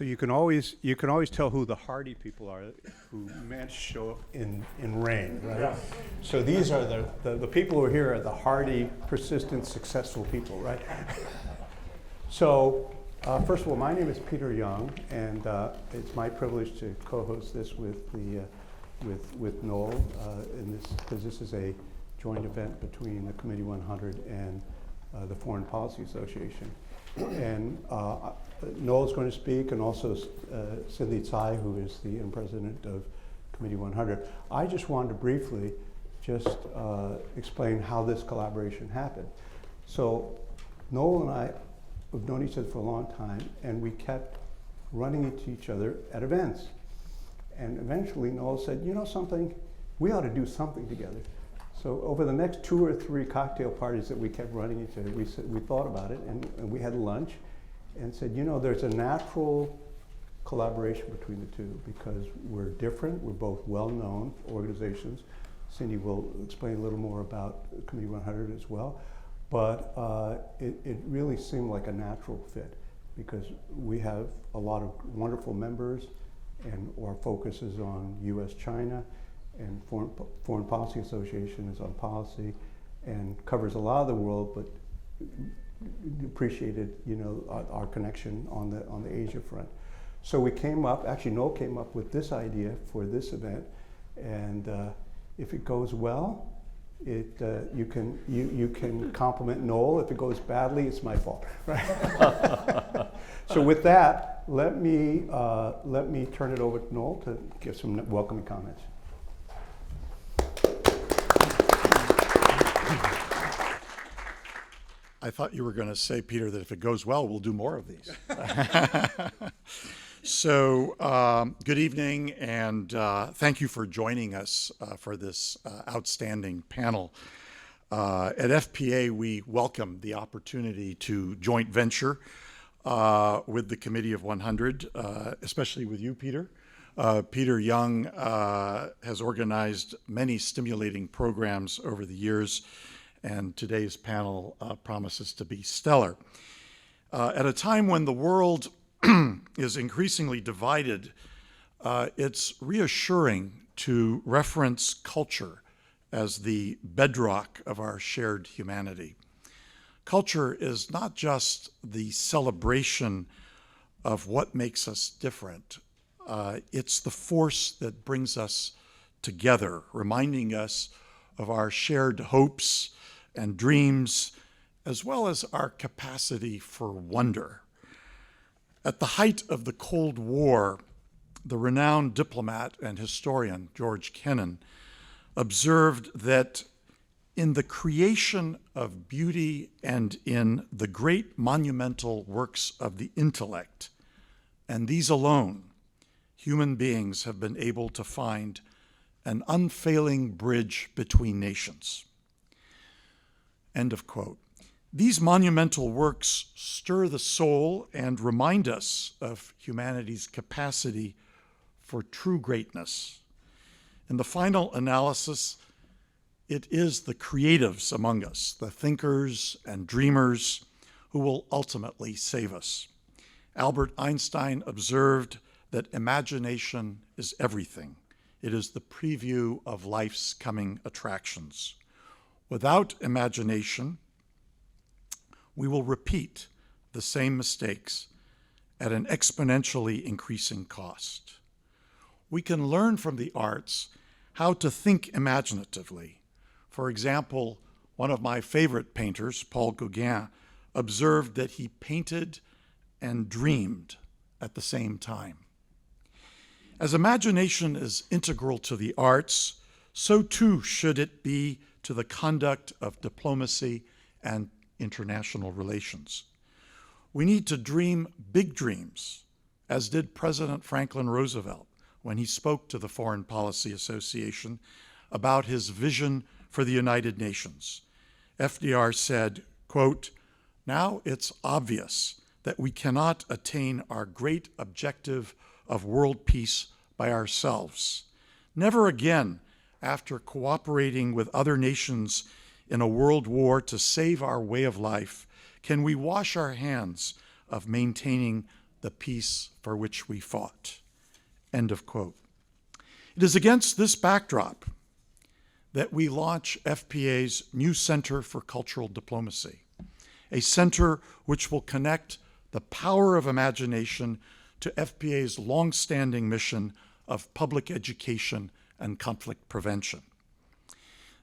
So you can always tell who the hardy people are who manage to show up in rain, right? Yeah. So these are the people who are here are the hardy, persistent, successful people, right? So first of all, my name is Peter Young, and it's my privilege to co-host this with Noel in this, because this is a joint event between the Committee 100 and the Foreign Policy Association. And Noel is going to speak, and also Cindy Tsai, who is the interim president of Committee 100. I just wanted to briefly just explain how this collaboration happened. So Noel and I have known each other for a long time, and we kept running into each other at events. And eventually Noel said, you know something, we ought to do something together. So over the next 2 or 3 cocktail parties that we kept running each other, we thought about it, and we had lunch and said, you know, there's a natural collaboration between the two because we're different, we're both well-known organizations. Cindy will explain a little more about Committee 100 as well, but it really seemed like a natural fit because we have a lot of wonderful members, and our focus is on U.S.-China, and Foreign Policy Association is on policy and covers a lot of the world, but appreciated, you know, our connection on the Asia front. So we came up, actually Noel came up with this idea for this event, and if it goes well, you can compliment Noel. If it goes badly, it's my fault, right? So with that, let me turn it over to Noel to give some welcoming comments. I thought you were going to say, Peter, that if it goes well, we'll do more of these. So, good evening, and thank you for joining us for this outstanding panel. At FPA, we welcome the opportunity to joint venture with the Committee of 100, especially with you, Peter. Peter Young has organized many stimulating programs over the years, and today's panel promises to be stellar. At a time when the world is increasingly divided, it's reassuring to reference culture as the bedrock of our shared humanity. Culture is not just the celebration of what makes us different. It's the force that brings us together, reminding us of our shared hopes and dreams, as well as our capacity for wonder. At the height of the Cold War, the renowned diplomat and historian George Kennan observed that in the creation of beauty and in the great monumental works of the intellect, and these alone, human beings have been able to find an unfailing bridge between nations. End of quote. These monumental works stir the soul and remind us of humanity's capacity for true greatness. In the final analysis, it is the creatives among us, the thinkers and dreamers, who will ultimately save us. Albert Einstein observed that imagination is everything. It is the preview of life's coming attractions. Without imagination, we will repeat the same mistakes at an exponentially increasing cost. We can learn from the arts how to think imaginatively. For example, one of my favorite painters, Paul Gauguin, observed that he painted and dreamed at the same time. As imagination is integral to the arts, so too should it be to the conduct of diplomacy and international relations. We need to dream big dreams, as did President Franklin Roosevelt when he spoke to the Foreign Policy Association about his vision for the United Nations. FDR said, quote, "Now it's obvious that we cannot attain our great objective of world peace by ourselves. Never again, after cooperating with other nations in a world war to save our way of life, can we wash our hands of maintaining the peace for which we fought." End of quote. It is against this backdrop that we launch FPA's new Center for Cultural Diplomacy, a center which will connect the power of imagination to FPA's longstanding mission of public education and conflict prevention.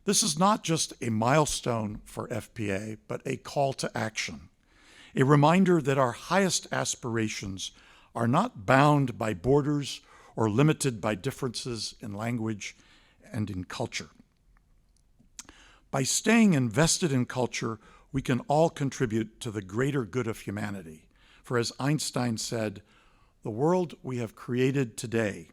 This is not just a milestone for FPA, but a call to action, a reminder that our highest aspirations are not bound by borders or limited by differences in language and in culture. By staying invested in culture, we can all contribute to the greater good of humanity. For as Einstein said, "The world we have created today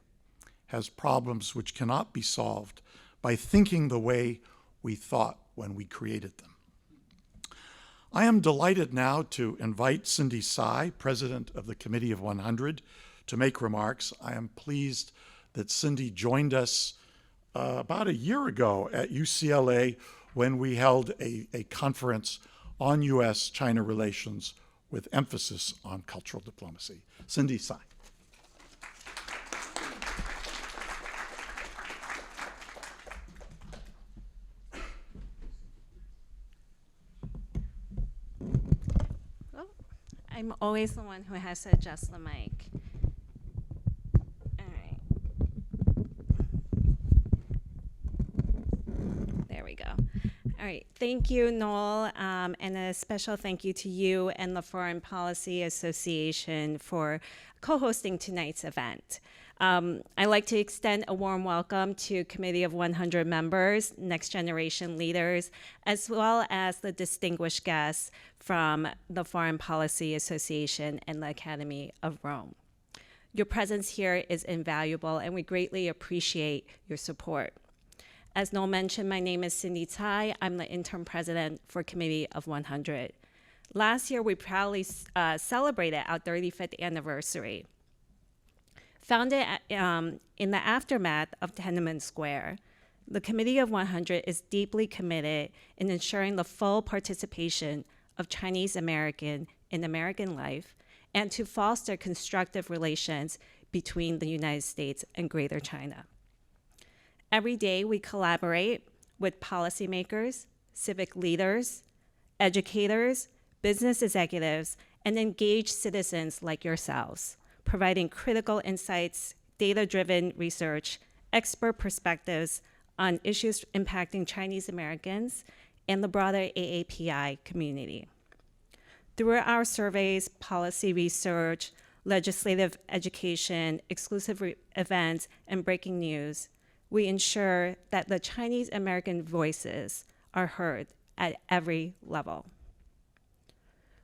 has problems which cannot be solved by thinking the way we thought when we created them." I am delighted now to invite Cindy Tsai, President of the Committee of 100, to make remarks. I am pleased that Cindy joined us about a year ago at UCLA when we held a conference on U.S.-China relations with emphasis on cultural diplomacy. Cindy Tsai. I'm always the one who has to adjust the mic. All right. There we go. All right. Thank you, Noel, and a special thank you to you and the Foreign Policy Association for co-hosting tonight's event. I'd like to extend a warm welcome to Committee of 100 members, next generation leaders, as well as the distinguished guests from the Foreign Policy Association and the Academy of Rome. Your presence here is invaluable, and we greatly appreciate your support. As Noel mentioned, my name is Cindy Tsai. I'm the interim president for Committee of 100. Last year, we proudly celebrated our 35th anniversary. Founded in the aftermath of Tiananmen Square, the Committee of 100 is deeply committed in ensuring the full participation of Chinese American in American life and to foster constructive relations between the United States and Greater China. Every day, we collaborate with policymakers, civic leaders, educators, business executives, and engaged citizens like yourselves, providing critical insights, data-driven research, expert perspectives on issues impacting Chinese Americans and the broader AAPI community. Through our surveys, policy research, legislative education, exclusive events, and breaking news, we ensure that the Chinese American voices are heard at every level.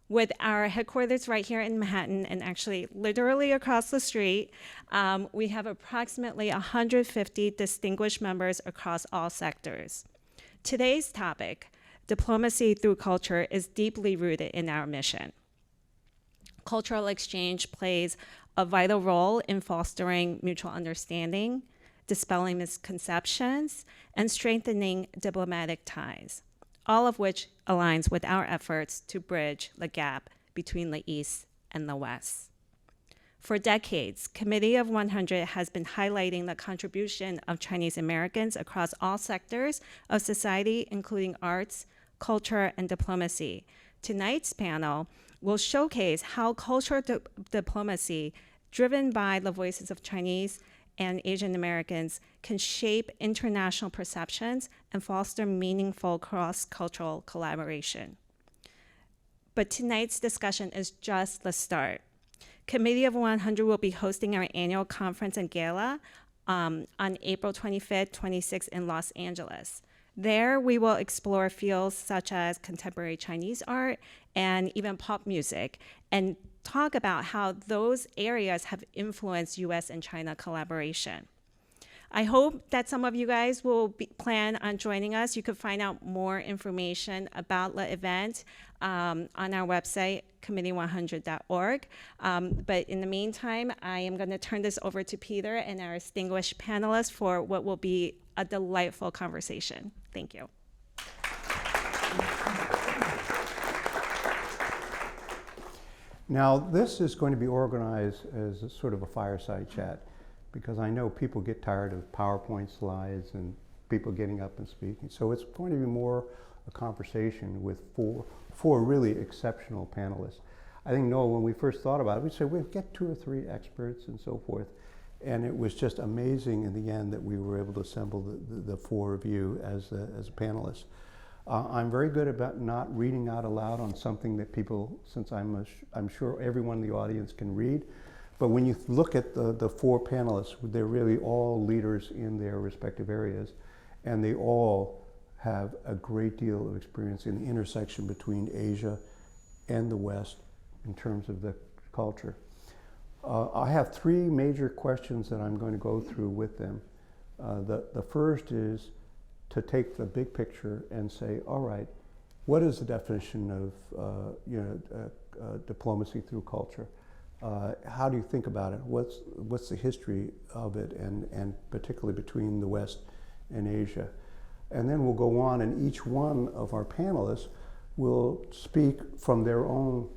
With our headquarters right here in Manhattan and actually literally across the street, we have approximately 150 distinguished members across all sectors. Today's topic, diplomacy through culture, is deeply rooted in our mission. Cultural exchange plays a vital role in fostering mutual understanding, dispelling misconceptions, and strengthening diplomatic ties, all of which aligns with our efforts to bridge the gap between the East and the West. For decades, Committee of 100 has been highlighting the contribution of Chinese Americans across all sectors of society, including arts, culture, and diplomacy. Tonight's panel will showcase how cultural diplomacy, driven by the voices of Chinese and Asian Americans, can shape international perceptions and foster meaningful cross-cultural collaboration. But tonight's discussion is just the start. Committee of 100 will be hosting our annual conference and gala on April 25th, 26th in Los Angeles. There, we will explore fields such as contemporary Chinese art and even pop music, and talk about how those areas have influenced US and China collaboration. I hope that some of you guys will plan on joining us. You can find out more information about the event on our website, committee100.org. But in the meantime, I am going to turn this over to Peter and our distinguished panelists for what will be a delightful conversation. Thank you. Now, this is going to be organized as a sort of a fireside chat, because I know people get tired of PowerPoint slides and people getting up and speaking. So it's going to be more a conversation with four really exceptional panelists. I think, Noah, when we first thought about it, we said we'd get 2 or 3 experts and so forth. And it was just amazing in the end that we were able to assemble the 4 of you as a panelist. I'm very good about not reading out aloud on something that people, since I'm sure everyone in the audience can read. But when you look at the 4 panelists, they're really all leaders in their respective areas. And they all have a great deal of experience in the intersection between Asia and the West in terms of the culture. I have 3 major questions that I'm going to go through with them. The first is to take the big picture and say, all right, what is the definition of diplomacy through culture? How do you think about it? What's the history of it, and particularly between the West and Asia? And then we'll go on, and each one of our panelists will speak from their own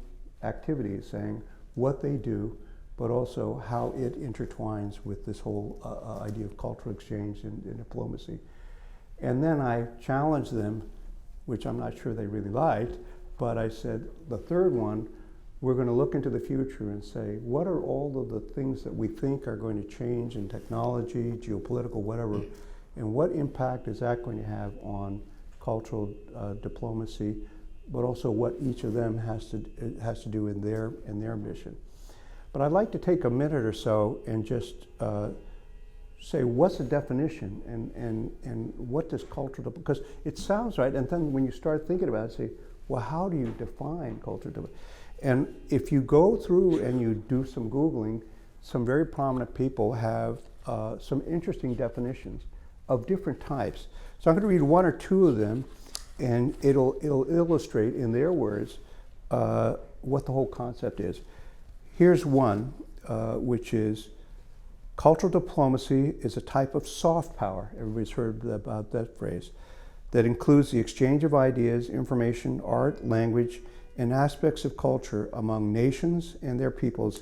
activities, saying what they do, but also how it intertwines with this whole idea of cultural exchange in diplomacy. And then I challenged them, which I'm not sure they really liked, but I said, the third one, we're going to look into the future and say, what are all of the things that we think are going to change in technology, geopolitical, whatever, and what impact is that going to have on cultural diplomacy, but also what each of them has to do in their mission. But I'd like to take a minute or so and just say, what's the definition, and what does cultural, because it sounds right, and then when you start thinking about it, say, well, how do you define cultural? And if you go through and you do some Googling, some very prominent people have some interesting definitions of different types. So I'm going to read 1 or 2 of them, and it'll illustrate in their words what the whole concept is. Here's one, which is, cultural diplomacy is a type of soft power, everybody's heard about that phrase, that includes the exchange of ideas, information, art, language, and aspects of culture among nations and their peoples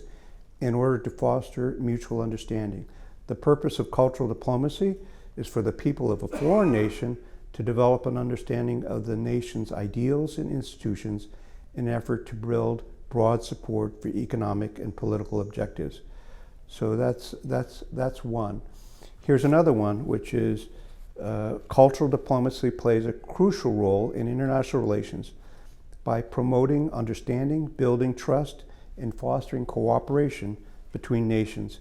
in order to foster mutual understanding. The purpose of cultural diplomacy is for the people of a foreign nation to develop an understanding of the nation's ideals and institutions in an effort to build broad support for economic and political objectives. So that's one. Here's another one, which is cultural diplomacy plays a crucial role in international relations by promoting understanding, building trust, and fostering cooperation between nations.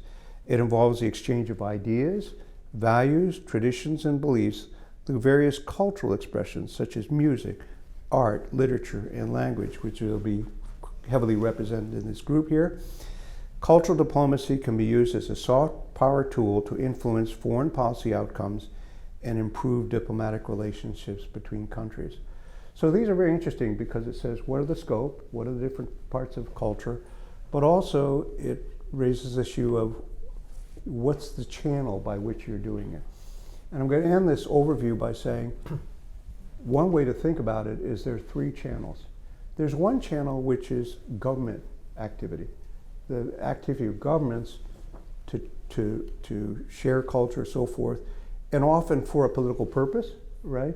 It involves the exchange of ideas, values, traditions, and beliefs through various cultural expressions such as music, art, literature, and language, which will be heavily represented in this group here. Cultural diplomacy can be used as a soft power tool to influence foreign policy outcomes and improve diplomatic relationships between countries. So these are very interesting because it says what are the scope, what are the different parts of culture, but also it raises the issue of what's the channel by which you're doing it. And I'm going to end this overview by saying one way to think about it is there are 3 channels. There's one channel which is government activity, the activity of governments to share culture, so forth, and often for a political purpose, right?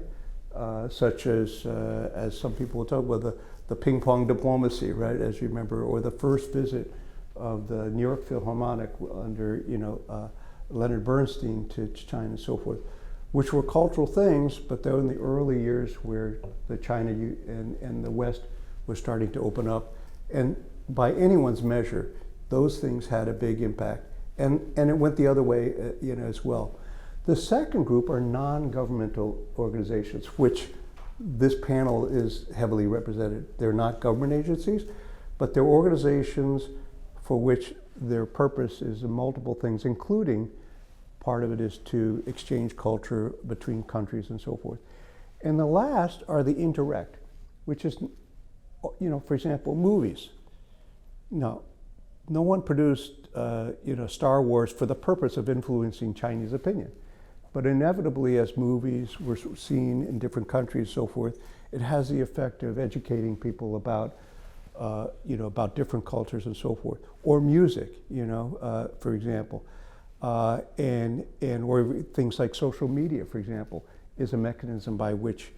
Such as some people will talk about the ping pong diplomacy, right? As you remember, or the first visit of the New York Philharmonic under Leonard Bernstein to China and so forth, which were cultural things, but they were in the early years where the China and the West was starting to open up, and by anyone's measure, those things had a big impact, and it went the other way, as well. The second group are non-governmental organizations, which this panel is heavily represented. They're not government agencies, but they're organizations for which their purpose is multiple things, including part of it is to exchange culture between countries and so forth. And the last are the indirect, which is, for example, movies. No one produced, Star Wars for the purpose of influencing Chinese opinion. But inevitably, as movies were seen in different countries and so forth, it has the effect of educating people about about different cultures and so forth, or music, for example, and or things like social media, for example, is a mechanism by which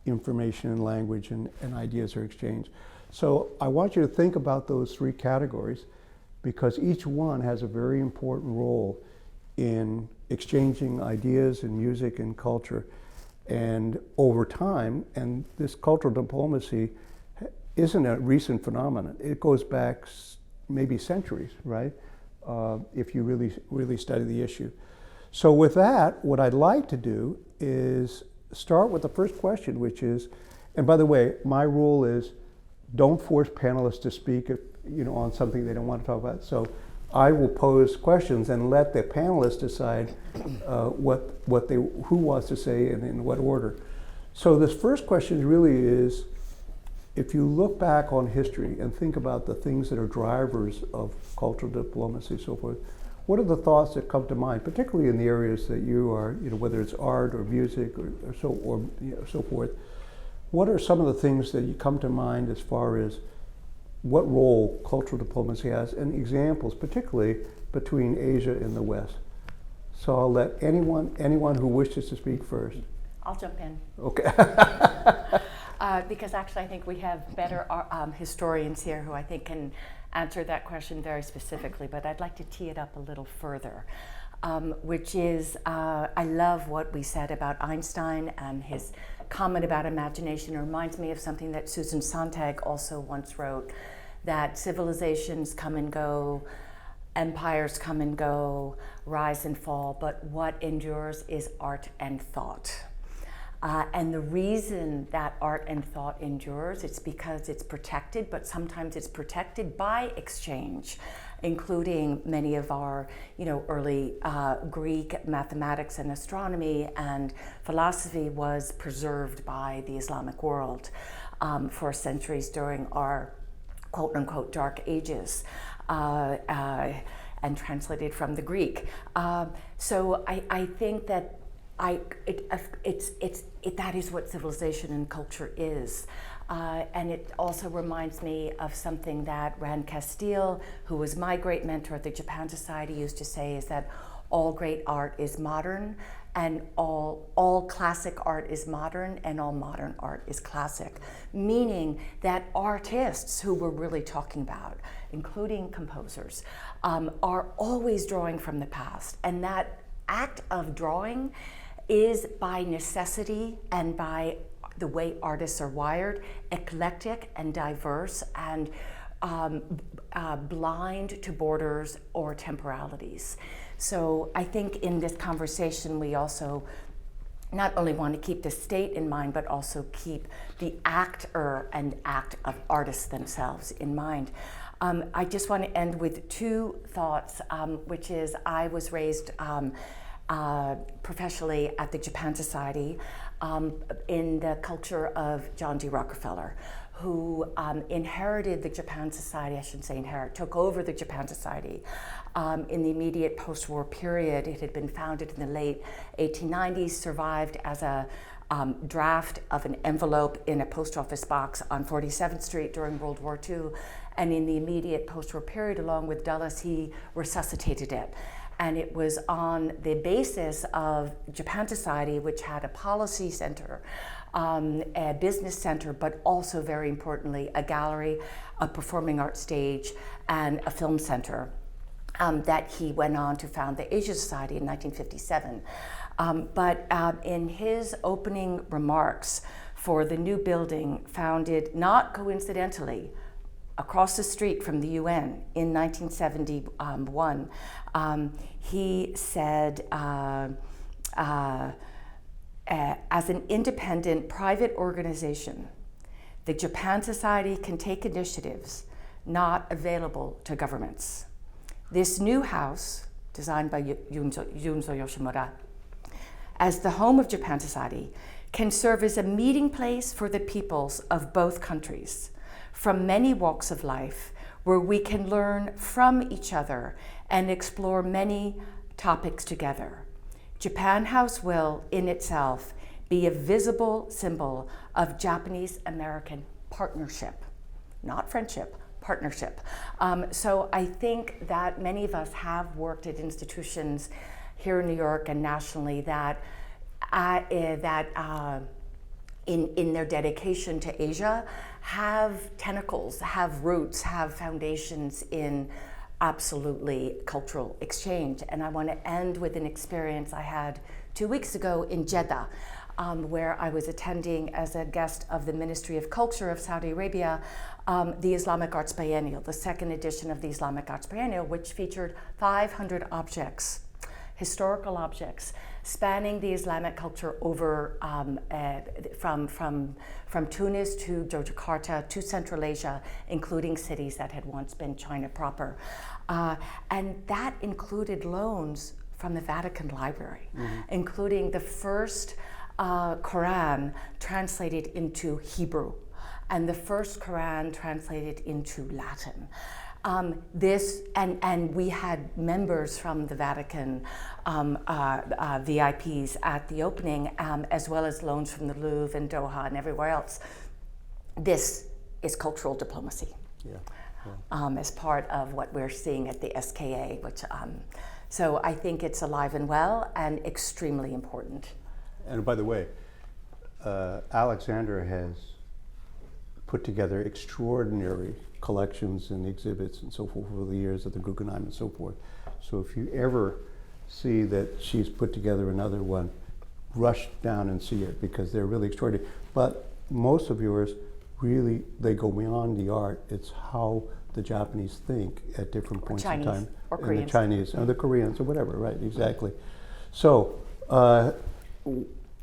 information and language and ideas are exchanged. So I want you to think about those three categories, because each one has a very important role in exchanging ideas and music and culture. And over time, and this cultural diplomacy isn't a recent phenomenon. It goes back maybe centuries, right? If you really study the issue. So with that, what I'd like to do is start with the first question, which is, and by the way, my rule is don't force panelists to speak on something they don't want to talk about. So I will pose questions and let the panelists decide who wants to say and in what order. So this first question really is, if you look back on history and think about the things that are drivers of cultural diplomacy and so forth, what are the thoughts that come to mind, particularly in the areas that you are, whether it's art or music or so forth? What are some of the things that you come to mind as far as what role cultural diplomacy has, and examples, particularly between Asia and the West? So I'll let anyone who wishes to speak first. I'll jump in. Okay. Because actually I think we have better historians here who I think can answer that question very specifically, but I'd like to tee it up a little further, which is, I love what we said about Einstein and his comment about imagination. It reminds me of something that Susan Sontag also once wrote, that civilizations come and go, empires come and go, rise and fall, but what endures is art and thought. And the reason that art and thought endures, it's because it's protected, but sometimes it's protected by exchange, including many of our, early Greek mathematics and astronomy and philosophy was preserved by the Islamic world for centuries during our quote-unquote dark ages, and translated from the Greek. So I think that that is what civilization and culture is. And it also reminds me of something that Rand Castile, who was my great mentor at the Japan Society, used to say, is that all great art is modern, and all classic art is modern, and all modern art is classic. Meaning that artists, who we're really talking about, including composers, are always drawing from the past. And that act of drawing is by necessity and by the way artists are wired, eclectic and diverse and blind to borders or temporalities. So I think in this conversation we also not only want to keep the state in mind, but also keep the actor and act of artists themselves in mind. I just want to end with two thoughts, which is I was raised professionally at the Japan Society in the culture of John D. Rockefeller, who inherited the Japan Society, I shouldn't say inherit, took over the Japan Society in the immediate post-war period. It had been founded in the late 1890s, survived as a draft of an envelope in a post office box on 47th Street during World War II. And in the immediate post-war period, along with Dulles, he resuscitated it. And it was on the basis of Japan Society, which had a policy center, a business center, but also very importantly, a gallery, a performing arts stage, and a film center, that he went on to found the Asia Society in 1957. But in his opening remarks for the new building, founded not coincidentally across the street from the UN in 1971, he said, as an independent private organization, the Japan Society can take initiatives not available to governments. This new house, designed by Junzo Yoshimura, as the home of Japan Society, can serve as a meeting place for the peoples of both countries from many walks of life, where we can learn from each other and explore many topics together. Japan House will, in itself, be a visible symbol of Japanese-American partnership not friendship, partnership. So I think that many of us have worked at institutions here in New York and nationally that in their dedication to Asia have tentacles, have roots, have foundations in absolutely cultural exchange. And I want to end with an experience I had 2 weeks ago in Jeddah, where I was attending as a guest of the Ministry of Culture of Saudi Arabia, the Islamic Arts Biennial, the second edition of the Islamic Arts Biennial, which featured 500 objects, historical objects, spanning the Islamic culture over from Tunis to Jakarta to Central Asia, including cities that had once been China proper. And that included loans from the Vatican Library, including the first Quran translated into Hebrew and the first Quran translated into Latin. And we had members from the Vatican VIPs at the opening, as well as loans from the Louvre and Doha and everywhere else. This is cultural diplomacy, as part of what we're seeing at the SKA, which so I think it's alive and well and extremely important. And by the way, Alexander has put together extraordinary collections and exhibits and so forth over the years at the Guggenheim and so forth. So if you ever see that she's put together another one, rush down and see it because they're really extraordinary. But most of yours really, they go beyond the art. It's how the Japanese think at different points in time. Or and Koreans. the Chinese, or the Koreans, or whatever, right, exactly. So,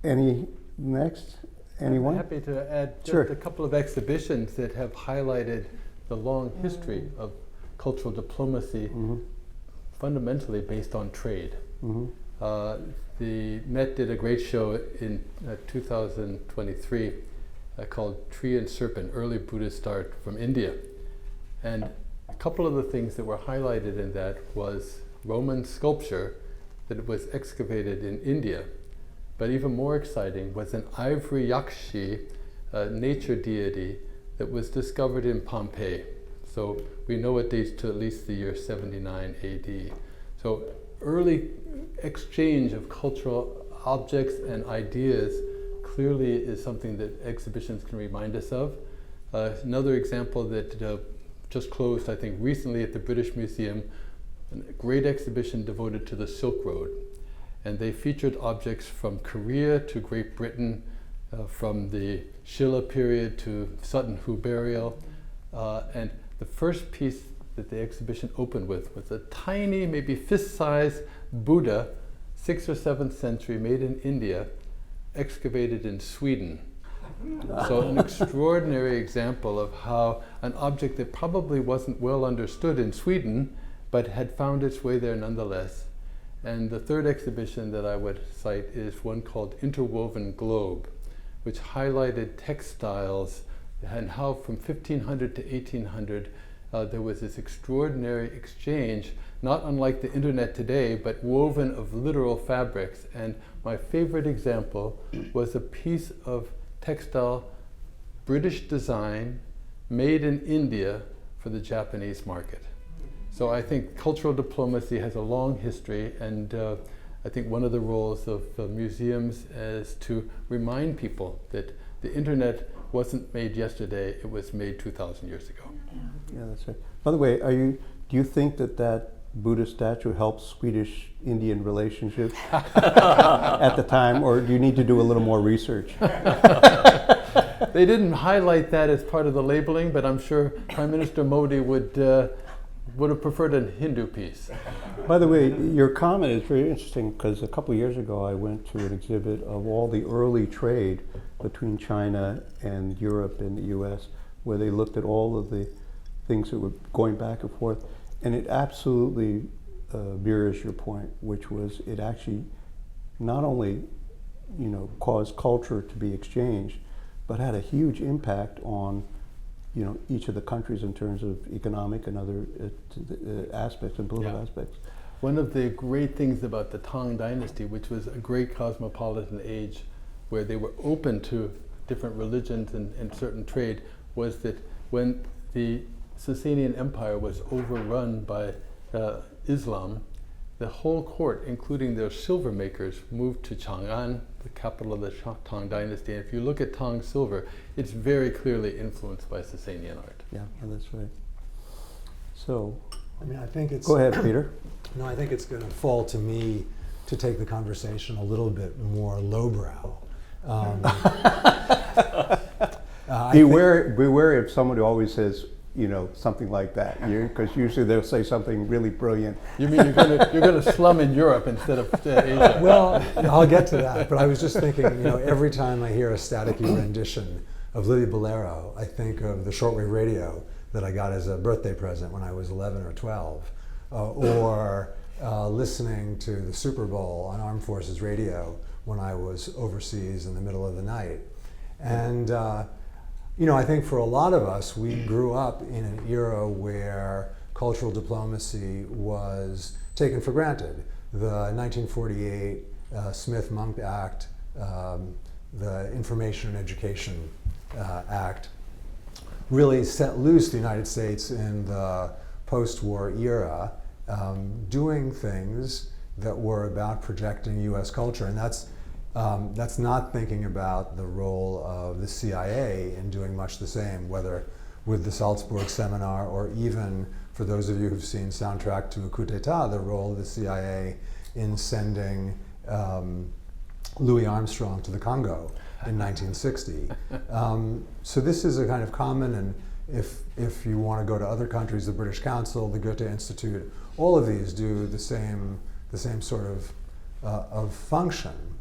any next? Anyone? I'm happy to add just Sure. a couple of exhibitions that have highlighted the long history of cultural diplomacy, fundamentally based on trade. The Met did a great show in 2023 called Tree and Serpent, Early Buddhist Art from India. And a couple of the things that were highlighted in that was Roman sculpture that was excavated in India. But even more exciting was an ivory yakshi, nature deity, that was discovered in Pompeii. So we know it dates to at least the year 79 AD. So early exchange of cultural objects and ideas clearly is something that exhibitions can remind us of. Another example that just closed, I think, recently at the British Museum, a great exhibition devoted to the Silk Road. And they featured objects from Korea to Great Britain, from the Shilla period to Sutton Hoo burial. And the first piece that the exhibition opened with was a tiny, maybe fist-sized Buddha, 6th or 7th century, made in India, excavated in Sweden. So an extraordinary example of how an object that probably wasn't well understood in Sweden, but had found its way there nonetheless. And the third exhibition that I would cite is one called Interwoven Globe, which highlighted textiles and how from 1500 to 1800 there was this extraordinary exchange, not unlike the internet today, but woven of literal fabrics. And my favorite example was a piece of textile, British design, made in India for the Japanese market. So I think cultural diplomacy has a long history, and I think one of the roles of museums is to remind people that the internet wasn't made yesterday, it was made 2,000 years ago. Yeah, that's right. By the way, do you think that Buddha statue helps Swedish-Indian relationships at the time, or do you need to do a little more research? They didn't highlight that as part of the labeling, but I'm sure Prime Minister Modi would have preferred a Hindu piece. By the way, your comment is very interesting because a couple of years ago I went to an exhibit of all the early trade between China and Europe and the US, where they looked at all of the things that were going back and forth. And it absolutely mirrors your point, which was it actually not only caused culture to be exchanged, but had a huge impact on each of the countries in terms of economic and other aspects and political aspects. One of the great things about the Tang Dynasty, which was a great cosmopolitan age where they were open to different religions and certain trade, was that when the Sasanian Empire was overrun by Islam, the whole court, including their silver makers, moved to Chang'an, the capital of the Tang Dynasty. And if you look at Tang silver, it's very clearly influenced by Sasanian art. Yeah, that's right. So, I mean, I think it's. go ahead, Peter. No, I think it's going to fall to me to take the conversation a little bit more lowbrow. Be wary of someone who always says, something like that, because usually they'll say something really brilliant. You mean you're going to slum in Europe instead of Asia? Well, I'll get to that, but I was just thinking, every time I hear a staticky rendition of Lydia Bolero, I think of the shortwave radio that I got as a birthday present when I was 11 or 12, or listening to the Super Bowl on Armed Forces Radio when I was overseas in the middle of the night. And I think for a lot of us, we grew up in an era where cultural diplomacy was taken for granted. The 1948 Smith-Monk Act, the Information and Education Act, really set loose the United States in the post-war era, doing things that were about projecting U.S. culture. And that's not thinking about the role of the CIA in doing much the same, whether with the Salzburg Seminar or even, for those of you who've seen Soundtrack to a Coup d'etat, the role of the CIA in sending Louis Armstrong to the Congo in 1960. So this is a kind of common, and if you want to go to other countries, the British Council, the Goethe Institute, all of these do the same sort of function.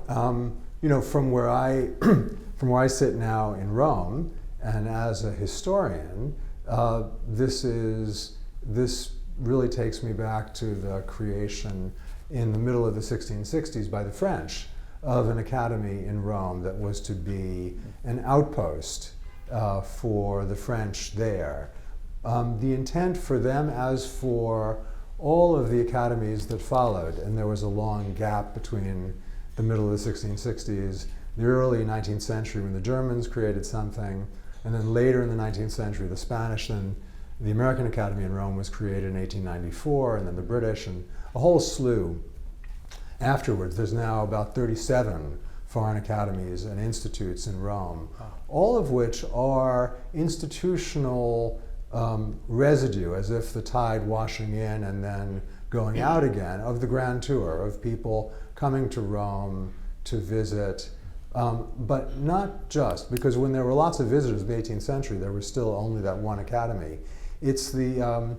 From where I sit now in Rome, and as a historian, this really takes me back to the creation in the middle of the 1660s by the French of an academy in Rome that was to be an outpost for the French there. The intent for them, as for all of the academies that followed, and there was a long gap between the middle of the 1660s, the early 19th century when the Germans created something, and then later in the 19th century the Spanish, then the American Academy in Rome was created in 1894, and then the British, and a whole slew afterwards. There's now about 37 foreign academies and institutes in Rome, all of which are institutional residue, as if the tide washing in and then going out again, of the Grand Tour, of people coming to Rome to visit, but not just, because when there were lots of visitors in the 18th century, there was still only that one academy. It's the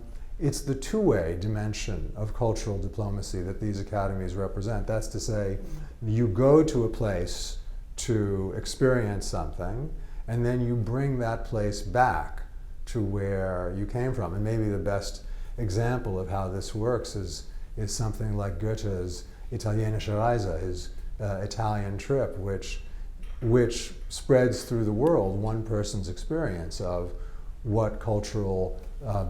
two-way dimension of cultural diplomacy that these academies represent. That's to say, you go to a place to experience something, and then you bring that place back to where you came from. And maybe the best example of how this works is something like Goethe's Italienische Reise, his Italian trip, which spreads through the world one person's experience of what cultural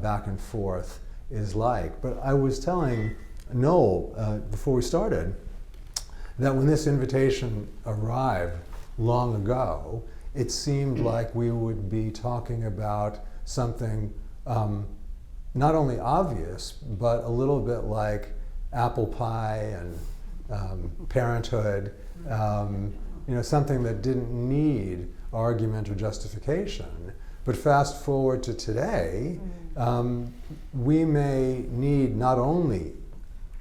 back and forth is like. But I was telling Noel before we started that when this invitation arrived long ago, it seemed like we would be talking about something not only obvious, but a little bit like apple pie and parenthood, something that didn't need argument or justification. But fast forward to today, we may need not only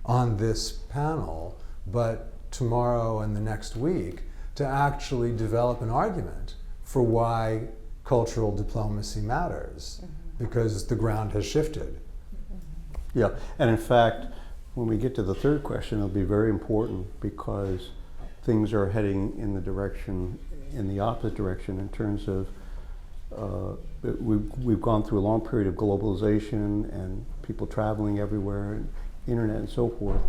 on this panel, but tomorrow and the next week, to actually develop an argument for why cultural diplomacy matters, because the ground has shifted. Yeah, and in fact, when we get to the third question, it'll be very important, because things are heading in the opposite direction in terms of we've gone through a long period of globalization and people traveling everywhere, and internet and so forth,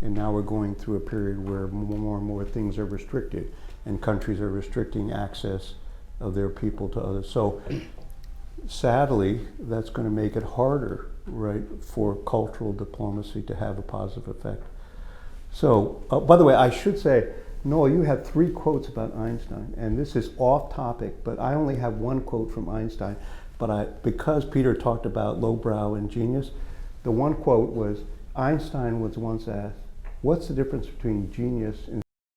and now we're going through a period where more and more things are restricted, and countries are restricting access of their people to others. So sadly, that's going to make it harder, right, for cultural diplomacy to have a positive effect. So, by the way, I should say, Noel, you had 3 quotes about Einstein, and this is off topic, but I only have one quote from Einstein. But because Peter talked about lowbrow and genius, the one quote was, Einstein was once asked, what's the difference between genius and